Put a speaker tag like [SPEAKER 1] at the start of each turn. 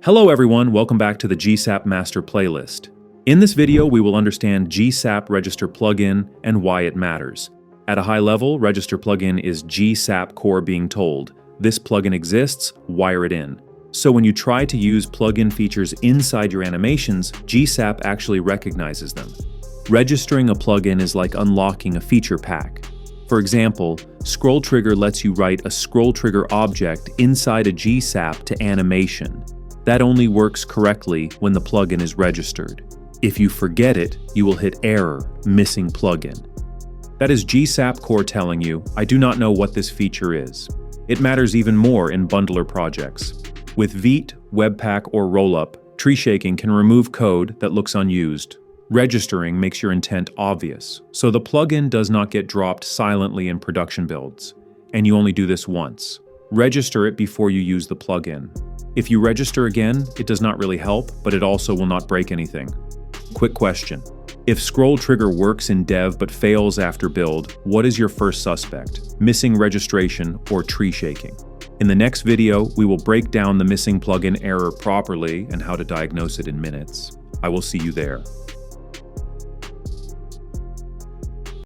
[SPEAKER 1] Hello everyone, welcome back to the GSAP Master Playlist. In this video, we will understand gsap.registerPlugin and why it matters. At a high level, registerPlugin is gsap core being told, this plugin exists, wire it in. So when you try to use plugin features inside your animations, gsap actually recognizes them. Registering a plugin is like unlocking a feature pack. For example, scroll trigger lets you write a scroll trigger object inside a gsap to animation. That only works correctly when the plugin is registered. If you forget it, you will hit error, missing plugin. That is gsap core telling you, I do not know what this feature is. It matters even more in bundler projects. With Vite, Webpack, or Rollup, tree shaking can remove code that looks unused. Registering makes your intent obvious, so the plugin does not get dropped silently in production builds. And you only do this once. Register it before you use the plugin. If you register again, it does not really help, but it also will not break anything. Quick question. If scroll trigger works in dev but fails after build, what is your first suspect? Missing registration or tree shaking? In the next video, we will break down the missing plugin error properly and how to diagnose it in minutes. I will see you there.